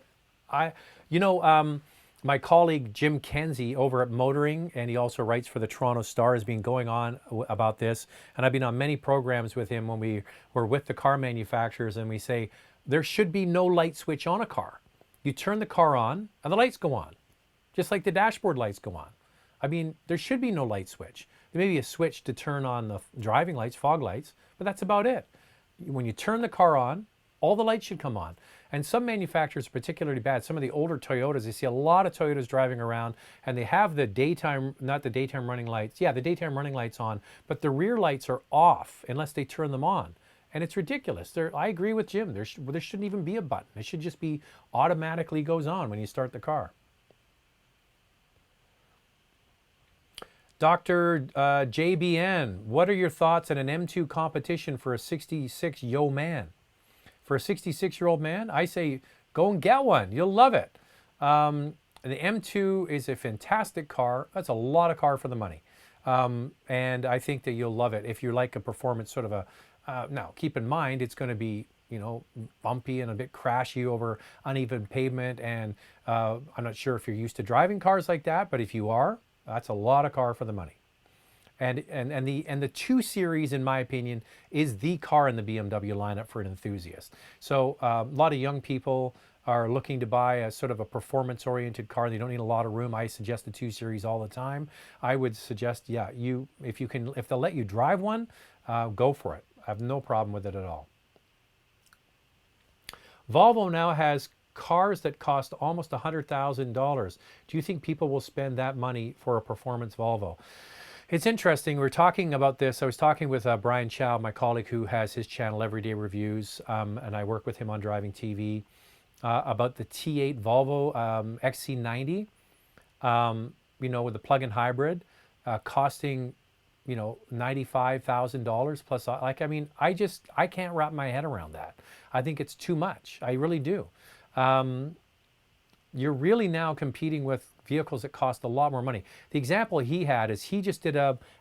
My colleague Jim Kenzie over at Motoring, and he also writes for the Toronto Star, has been going on about this. And I've been on many programs with him when we were with the car manufacturers, and we say there should be no light switch on a car. You turn the car on and the lights go on, just like the dashboard lights go on. I mean, there should be no light switch. There may be a switch to turn on the driving lights, fog lights, but that's about it. When you turn the car on, all the lights should come on. And some manufacturers are particularly bad. Some of the older Toyotas, you see a lot of Toyotas driving around and they have the daytime, not the daytime running lights. Yeah, the daytime running lights on, but the rear lights are off unless they turn them on. And it's ridiculous. I agree with Jim. There shouldn't even be a button. It should just be automatically goes on when you start the car. Dr. JBN, what are your thoughts on an M2 competition for a 66-yo man? For a 66-year-old man, I say go and get one. You'll love it. The M2 is a fantastic car. That's a lot of car for the money. And I think that you'll love it if you like a performance sort of a... now, keep in mind, it's going to be, bumpy and a bit crashy over uneven pavement. And I'm not sure if you're used to driving cars like that, but if you are, that's a lot of car for the money. And the 2 Series, in my opinion, is the car in the BMW lineup for an enthusiast. So a lot of young people are looking to buy a sort of a performance-oriented car. They don't need a lot of room. I suggest the 2 Series all the time. I would suggest, yeah, if they'll let you drive one, go for it. I have no problem with it at all. Volvo now has cars that cost almost $100,000. Do you think people will spend that money for a performance Volvo? It's interesting. We're talking about this. I was talking with Brian Chow, my colleague who has his channel Everyday Reviews, and I work with him on Driving TV, about the T8 Volvo XC90, with the plug-in hybrid costing, $95,000 plus. I can't wrap my head around that. I think it's too much. I really do. You're really now competing with vehicles that cost a lot more money. The example he had is he just did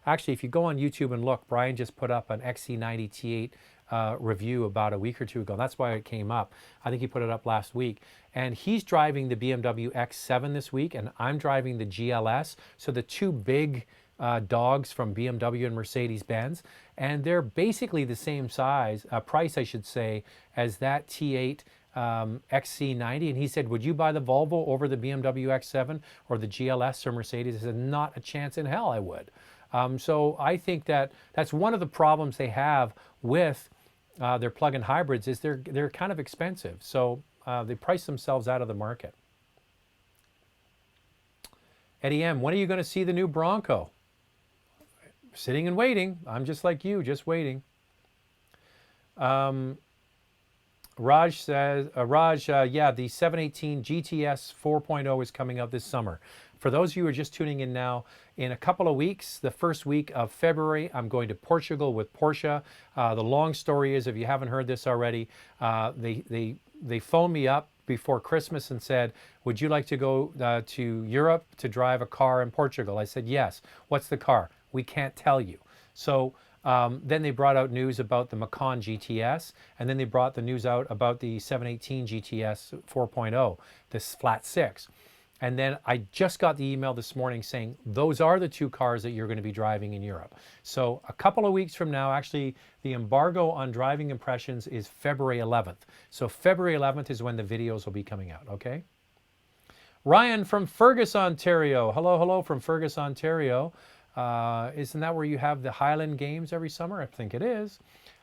actually, if you go on YouTube and look, Brian just put up an XC90 T8 review about a week or 2 ago. That's why it came up. I think he put it up last week. And he's driving the BMW X7 this week, and I'm driving the GLS. So the 2 big dogs from BMW and Mercedes-Benz. And they're basically the same size, price I should say, as that T8 XC90, and he said, would you buy the Volvo over the BMW X7 or the GLS or Mercedes? I said, not a chance in hell I would. So I think that's one of the problems they have with their plug-in hybrids is they're kind of expensive. So they price themselves out of the market. Eddie M, when are you going to see the new Bronco? Sitting and waiting. I'm just like you, just waiting. Raj says, yeah, the 718 GTS 4.0 is coming out this summer. For those of you who are just tuning in now, in a couple of weeks, the first week of February, I'm going to Portugal with Porsche. The long story is, if you haven't heard this already, they phoned me up before Christmas and said, would you like to go to Europe to drive a car in Portugal? I said, yes. What's the car? We can't tell you. So then they brought out news about the Macan GTS, and then they brought the news out about the 718 GTS 4.0, this flat 6. And then I just got the email this morning saying those are the 2 cars that you're going to be driving in Europe. So a couple of weeks from now, actually, the embargo on driving impressions is February 11th. So February 11th is when the videos will be coming out, okay? Ryan from Fergus, Ontario. Hello from Fergus, Ontario. Isn't that where you have the Highland Games every summer? I think it is.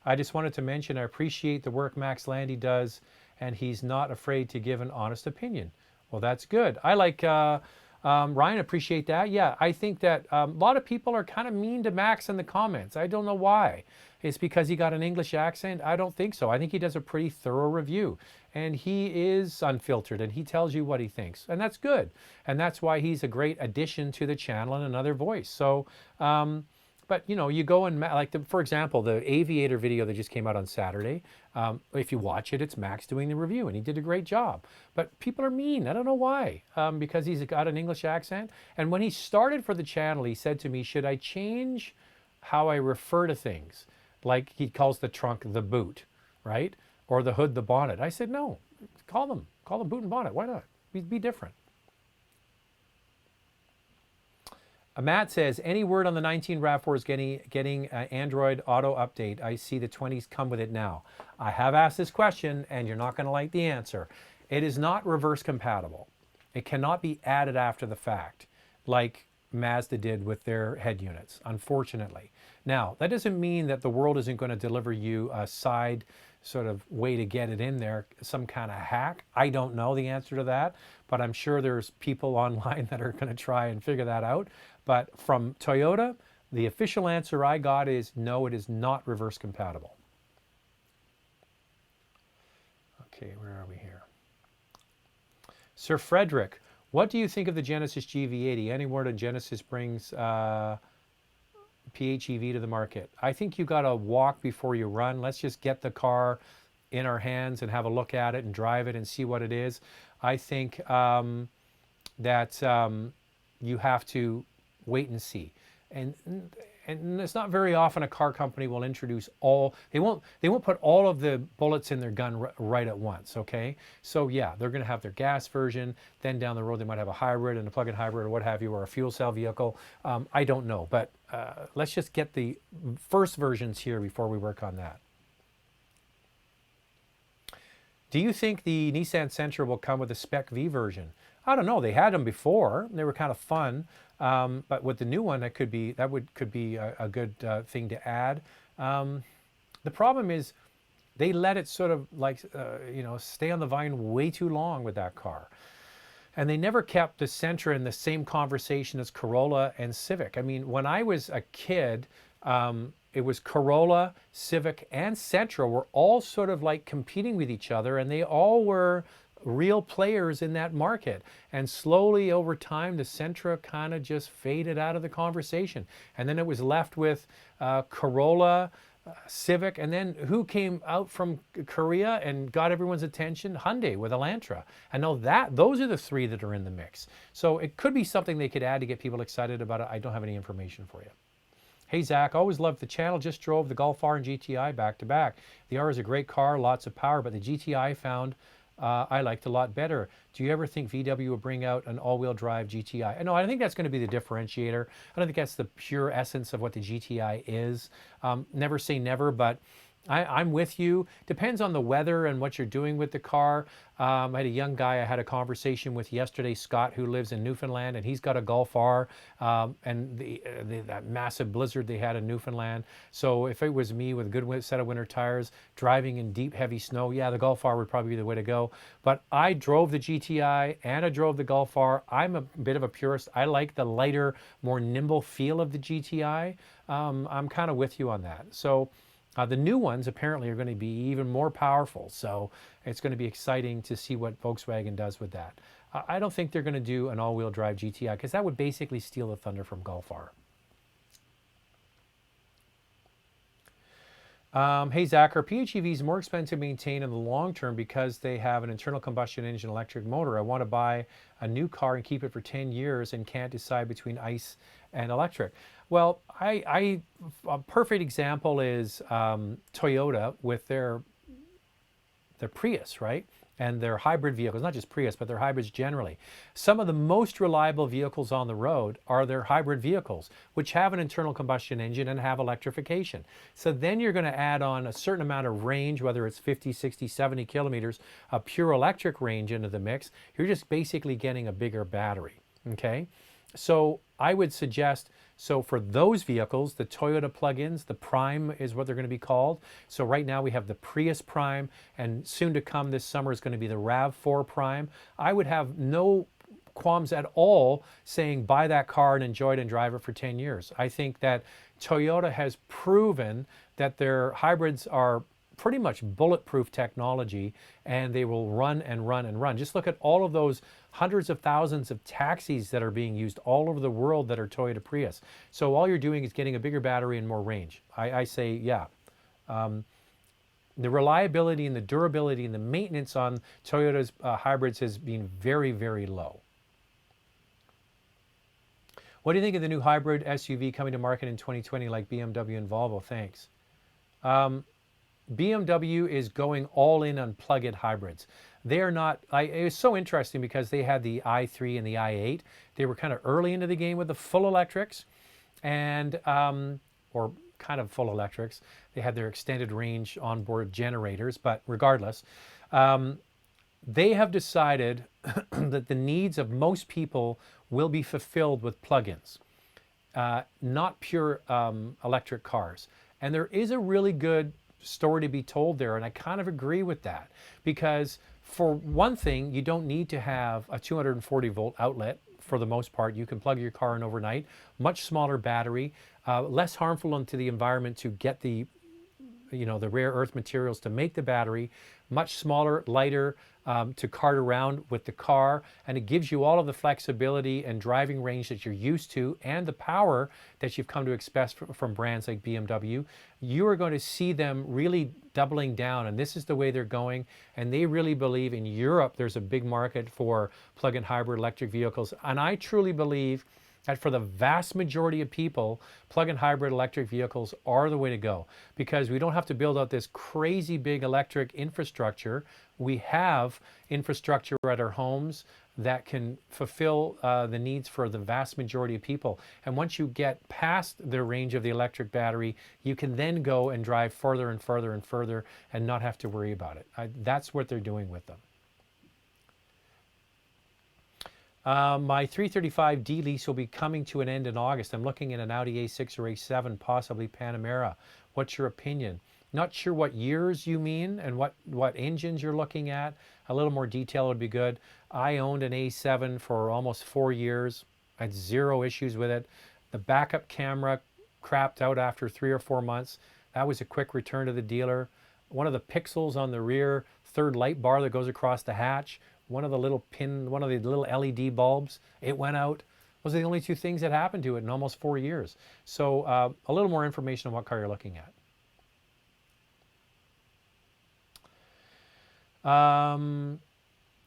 I just wanted to mention I appreciate the work Max Landy does, and he's not afraid to give an honest opinion. Well, that's good. I like Ryan, appreciate that. Yeah, I think that a lot of people are kind of mean to Max in the comments. I don't know why. It's because he got an English accent? I don't think so. I think he does a pretty thorough review. And he is unfiltered, and he tells you what he thinks. And that's good. And that's why he's a great addition to the channel and another voice. So But you know, you go and like for example, the Aviator video that just came out on Saturday. If you watch it, it's Max doing the review, and he did a great job. But people are mean. I don't know why. Because he's got an English accent. And when he started for the channel, he said to me, "Should I change how I refer to things?" Like he calls the trunk the boot, right? Or the hood the bonnet. I said, no, call them boot and bonnet. Why not? Be different. Matt says, any word on the 19 RAV4 is getting Android Auto update? I see the 20s come with it now. I have asked this question, and you're not going to like the answer. It is not reverse compatible. It cannot be added after the fact, like Mazda did with their head units, unfortunately. Now, that doesn't mean that the world isn't going to deliver you a side sort of way to get it in there, some kind of hack. I don't know the answer to that, but I'm sure there's people online that are going to try and figure that out. But from Toyota, the official answer I got is no, it is not reverse compatible. Okay, where are we here? Sir Frederick, what do you think of the Genesis GV80? Any word on Genesis brings PHEV to the market? I think you got to walk before you run. Let's just get the car in our hands and have a look at it and drive it and see what it is. I think that you have to wait and see. And it's not very often a car company will introduce they won't put all of the bullets in their gun right at once, okay? So yeah, they're going to have their gas version, then down the road they might have a hybrid and a plug-in hybrid or what have you, or a fuel cell vehicle. I don't know, but let's just get the first versions here before we work on that. Do you think the Nissan Sentra will come with a Spec V version? I don't know. They had them before. They were kind of fun. But with the new one, that could be a good thing to add. The problem is they let it sort of like stay on the vine way too long with that car, and they never kept the Sentra in the same conversation as Corolla and Civic. I mean, when I was a kid, it was Corolla, Civic, and Sentra were all sort of like competing with each other, and they all were real players in that market. And slowly over time, the Sentra kind of just faded out of the conversation. And then it was left with Corolla, Civic, and then who came out from Korea and got everyone's attention? Hyundai with Elantra. And now those are the three that are in the mix. So it could be something they could add to get people excited about it. I don't have any information for you. Hey Zach, always loved the channel, just drove the Golf R and GTI back to back. The R is a great car, lots of power, but the GTI found I liked a lot better. Do you ever think VW will bring out an all-wheel drive GTI? No, I think that's going to be the differentiator. I don't think that's the pure essence of what the GTI is. Never say never, but I'm with you. Depends on the weather and what you're doing with the car. I had a young guy I had a conversation with yesterday, Scott, who lives in Newfoundland, and he's got a Golf R, and that massive blizzard they had in Newfoundland. So if it was me with a good set of winter tires, driving in deep, heavy snow, yeah, the Golf R would probably be the way to go. But I drove the GTI and I drove the Golf R. I'm a bit of a purist. I like the lighter, more nimble feel of the GTI. I'm kind of with you on that. So the new ones apparently are going to be even more powerful, so it's going to be exciting to see what Volkswagen does with that. I don't think they're going to do an all-wheel drive GTI because that would basically steal the thunder from Golf R. Hey Zach, are PHEVs more expensive to maintain in the long term because they have an internal combustion engine electric motor? I want to buy a new car and keep it for 10 years and can't decide between ICE and electric. Well, a perfect example is Toyota with their Prius, right? And their hybrid vehicles, not just Prius, but their hybrids generally. Some of the most reliable vehicles on the road are their hybrid vehicles, which have an internal combustion engine and have electrification. So then you're going to add on a certain amount of range, whether it's 50, 60, 70 kilometers, a pure electric range into the mix. You're just basically getting a bigger battery, okay? So I would suggest, so for those vehicles, the Toyota plug-ins, the Prime is what they're going to be called. So right now we have the Prius Prime, and soon to come this summer is going to be the RAV4 Prime. I would have no qualms at all saying buy that car and enjoy it and drive it for 10 years. I think that Toyota has proven that their hybrids are pretty much bulletproof technology, and they will run and run and run. Just look at all of those hundreds of thousands of taxis that are being used all over the world that are Toyota Prius. So all you're doing is getting a bigger battery and more range. I say, yeah. The reliability and the durability and the maintenance on Toyota's hybrids has been very, very low. What do you think of the new hybrid SUV coming to market in 2020 like BMW and Volvo? Thanks. BMW is going all in on plug-in hybrids. They are not, it was so interesting because they had the i3 and the i8. They were kind of early into the game with the full electrics and, or kind of full electrics. They had their extended range onboard generators, but regardless, they have decided that the needs of most people will be fulfilled with plug-ins, not pure electric cars. And there is a really good story to be told there, and I kind of agree with that, because for one thing, you don't need to have a 240 volt outlet. For the most part, you can plug your car in overnight, much smaller battery, less harmful to the environment to get the the rare earth materials to make the battery, much smaller, lighter to cart around with the car, and it gives you all of the flexibility and driving range that you're used to and the power that you've come to expect from brands like BMW. You are going to see them really doubling down, and this is the way they're going, and they really believe in Europe there's a big market for plug-in hybrid electric vehicles, and I truly believe that for the vast majority of people, plug-in hybrid electric vehicles are the way to go, because we don't have to build out this crazy big electric infrastructure. We have infrastructure at our homes that can fulfill the needs for the vast majority of people. And once you get past the range of the electric battery, you can then go and drive further and further and further and not have to worry about it. That's what they're doing with them. My 335D lease will be coming to an end in August. I'm looking at an Audi A6 or A7, possibly Panamera. What's your opinion? Not sure what years you mean and what engines you're looking at. A little more detail would be good. I owned an A7 for almost 4 years. I had zero issues with it. The backup camera crapped out after 3 or 4 months. That was a quick return to the dealer. One of the pixels on the rear third light bar that goes across the hatch, one of the little LED bulbs, it went out. Those are the only two things that happened to it in almost 4 years. So a little more information on what car you're looking at.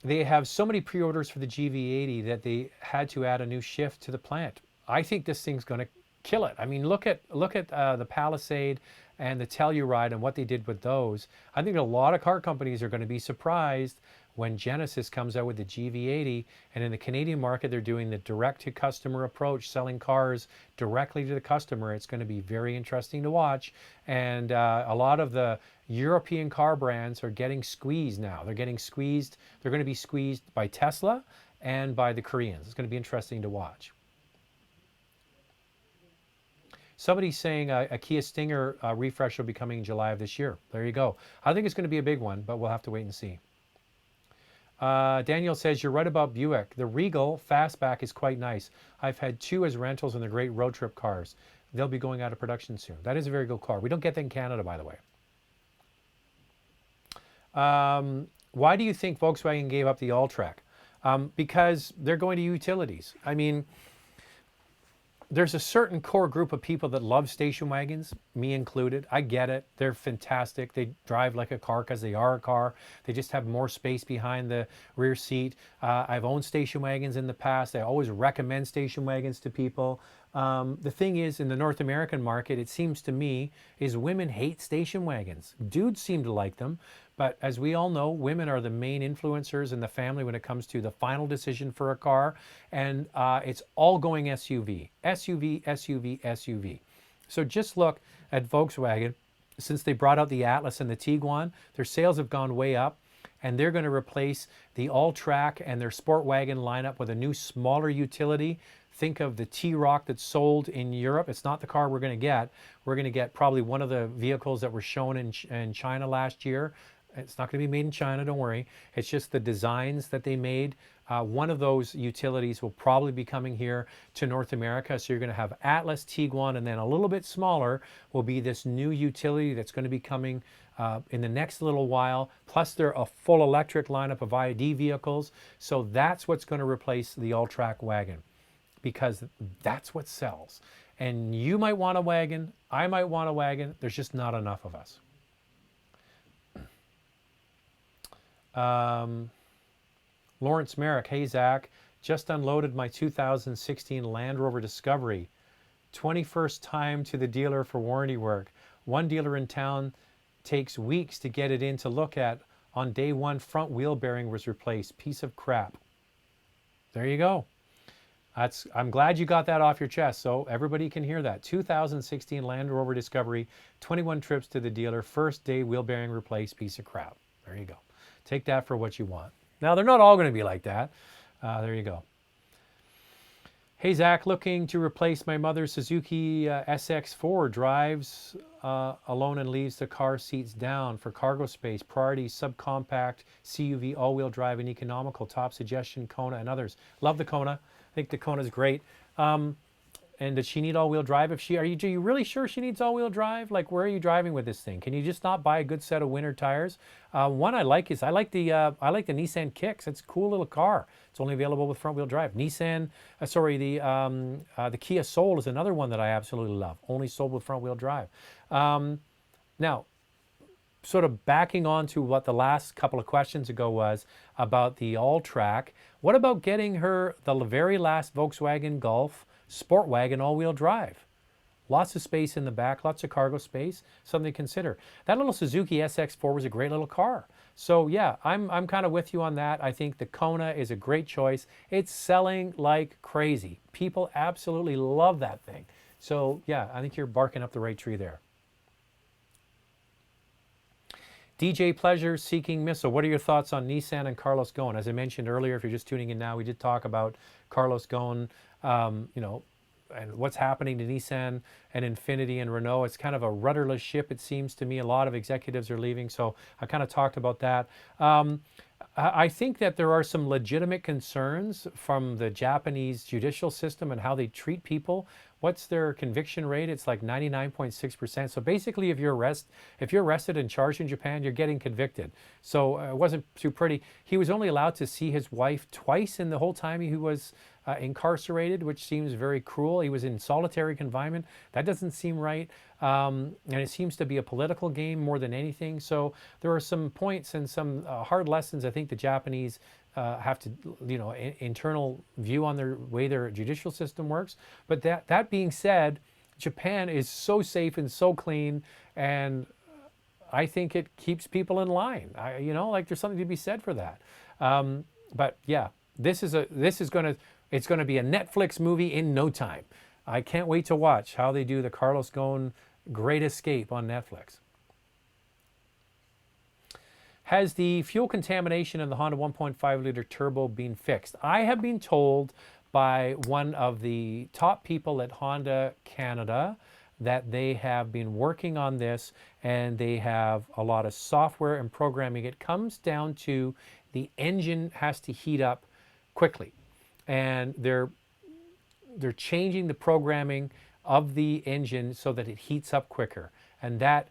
They have so many pre-orders for the GV80 that they had to add a new shift to the plant. I think this thing's going to kill it. I mean, look at the Palisade and the Telluride and what they did with those. I think a lot of car companies are going to be surprised when Genesis comes out with the GV80, and in the Canadian market, they're doing the direct-to-customer approach, selling cars directly to the customer. It's going to be very interesting to watch, and a lot of the European car brands are getting squeezed now. They're getting squeezed. They're going to be squeezed by Tesla and by the Koreans. It's going to be interesting to watch. Somebody's saying a Kia Stinger refresh will be coming in July of this year. There you go. I think it's going to be a big one, but we'll have to wait and see. Daniel says, you're right about Buick. The Regal Fastback is quite nice. I've had 2 as rentals and they're great road trip cars. They'll be going out of production soon. That is a very good car. We don't get that in Canada, by the way. Why do you think Volkswagen gave up the Alltrack? Because they're going to utilities. I mean, there's a certain core group of people that love station wagons, me included. I get it. They're fantastic. They drive like a car because they are a car. They just have more space behind the rear seat. I've owned station wagons in the past. I always recommend station wagons to people. The thing is, in the North American market, it seems to me, is women hate station wagons. Dudes seem to like them. But as we all know, women are the main influencers in the family when it comes to the final decision for a car. And it's all going SUV, SUV, SUV, SUV. So just look at Volkswagen. Since they brought out the Atlas and the Tiguan, their sales have gone way up. And they're going to replace the Alltrack and their Sport Wagon lineup with a new, smaller utility. Think of the T-Roc that's sold in Europe. It's not the car we're going to get. We're going to get probably one of the vehicles that were shown in China last year. It's not going to be made in China, don't worry. It's just the designs that they made. One of those utilities will probably be coming here to North America. So you're going to have Atlas, Tiguan, and then a little bit smaller will be this new utility that's going to be coming in the next little while. Plus they're a full electric lineup of ID vehicles. So that's what's going to replace the all-track wagon, because that's what sells. And you might want a wagon, I might want a wagon. There's just not enough of us. Lawrence Merrick, hey Zach, just unloaded my 2016 Land Rover Discovery. 21st time to the dealer for warranty work. One dealer in town takes weeks to get it in to look at. On day one, front wheel bearing was replaced. Piece of crap. There you go. I'm glad you got that off your chest, so everybody can hear that. 2016 Land Rover Discovery, 21 trips to the dealer, first day wheel bearing replaced, piece of crap. There you go. Take that for what you want. Now, they're not all going to be like that. There you go. Hey, Zach, looking to replace my mother's Suzuki SX4. Drives alone and leaves the car seats down for cargo space. Priority, subcompact, CUV, all-wheel drive, and economical. Top suggestion, Kona and others. Love the Kona. I think the Kona's great. And does she need all-wheel drive? Are you really sure she needs all-wheel drive? Like, where are you driving with this thing? Can you just not buy a good set of winter tires? One I like is I like the Nissan Kicks. It's a cool little car. It's only available with front-wheel drive. The Kia Soul is another one that I absolutely love. Only sold with front-wheel drive. Now, sort of backing on to what the last couple of questions ago was about the all-track. What about getting her the very last Volkswagen Golf Sport Wagon all-wheel drive? Lots of space in the back, lots of cargo space, something to consider. That little Suzuki SX4 was a great little car. So yeah, I'm kind of with you on that. I think the Kona is a great choice. It's selling like crazy. People absolutely love that thing. So yeah, I think you're barking up the right tree there. DJ Pleasure Seeking Missile. What are your thoughts on Nissan and Carlos Ghosn? As I mentioned earlier, if you're just tuning in now, we did talk about Carlos Ghosn, and what's happening to Nissan and Infiniti and Renault. It's kind of a rudderless ship, it seems to me. A lot of executives are leaving, so I kind of talked about that. I think that there are some legitimate concerns from the Japanese judicial system and how they treat people. What's their conviction rate? It's like 99.6%. So basically, if you're arrested and charged in Japan, you're getting convicted. So it wasn't too pretty. He was only allowed to see his wife twice in the whole time he was incarcerated, which seems very cruel. He was in solitary confinement. That doesn't seem right. And it seems to be a political game more than anything. So there are some points and some hard lessons I think the Japanese have to, internal view on their way their judicial system works. But that being said, Japan is so safe and so clean, and I think it keeps people in line. There's something to be said for that. But yeah, it's going to be a Netflix movie in no time. I can't wait to watch how they do the Carlos Ghosn Great Escape on Netflix. Has the fuel contamination in the Honda 1.5 liter turbo been fixed? I have been told by one of the top people at Honda Canada that they have been working on this, and they have a lot of software and programming. It comes down to the engine has to heat up quickly, and they're changing the programming of the engine so that it heats up quicker. And that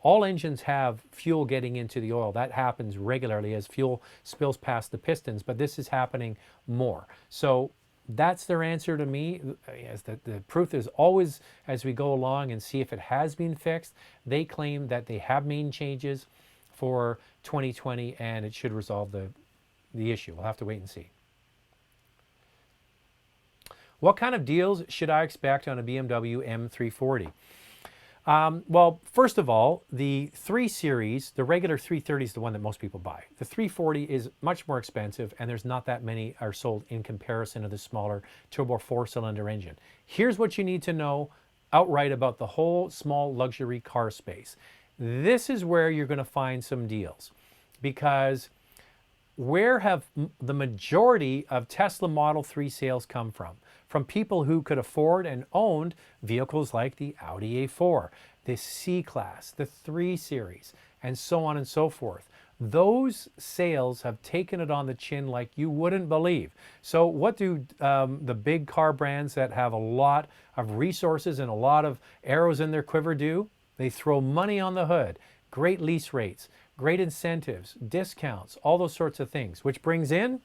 all engines have fuel getting into the oil. That happens regularly as fuel spills past the pistons, but this is happening more. So that's their answer to me. As the proof is always as we go along and see if it has been fixed. They claim that they have made changes for 2020 and it should resolve the issue. We'll have to wait and see. What kind of deals should I expect on a BMW M340? Well, first of all, the 3 Series, the regular 330 is the one that most people buy. The 340 is much more expensive, and there's not that many are sold in comparison to the smaller turbo 4-cylinder engine. Here's what you need to know outright about the whole small luxury car space. This is where you're going to find some deals, because where have the majority of Tesla Model 3 sales come from? from people who could afford and owned vehicles like the Audi A4, the C-Class, the 3 Series, and so on and so forth. Those sales have taken it on the chin like you wouldn't believe. So what do the big car brands that have a lot of resources and a lot of arrows in their quiver do? They throw money on the hood, great lease rates, great incentives, discounts, all those sorts of things, which brings in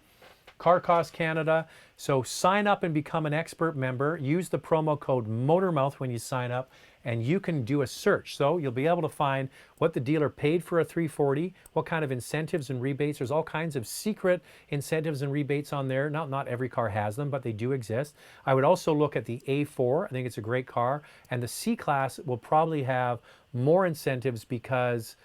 Car Cost Canada. So sign up and become an expert member. Use the promo code MOTORMOUTH when you sign up, and you can do a search. So you'll be able to find what the dealer paid for a 340, what kind of incentives and rebates. There's all kinds of secret incentives and rebates on there. Not every car has them, but they do exist. I would also look at the A4. I think it's a great car. And the C-Class will probably have more incentives because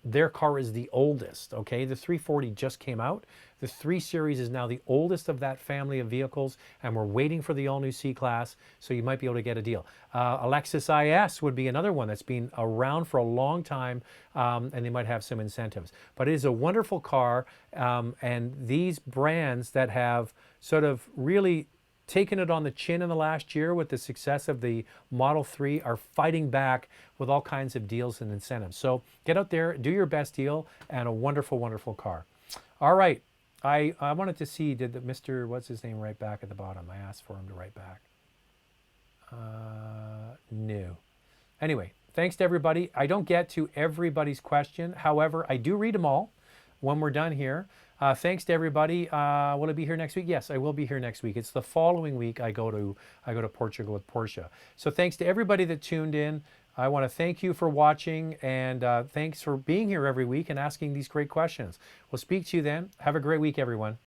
their car is the oldest, okay? The 340 just came out. The 3 Series is now the oldest of that family of vehicles, and we're waiting for the all-new C-Class, so you might be able to get a deal. A Lexus IS would be another one that's been around for a long time, and they might have some incentives. But it is a wonderful car, and these brands that have sort of really taken it on the chin in the last year with the success of the Model 3 are fighting back with all kinds of deals and incentives. So get out there, do your best deal, and a wonderful, wonderful car. All right. I wanted to see, did the Mr. What's his name write back at the bottom? I asked for him to write back. No. Anyway, thanks to everybody. I don't get to everybody's question. However, I do read them all when we're done here. Thanks to everybody. Will I be here next week? Yes, I will be here next week. It's the following week I go to Portugal with Porsche. So thanks to everybody that tuned in. I want to thank you for watching, and thanks for being here every week and asking these great questions. We'll speak to you then. Have a great week, everyone.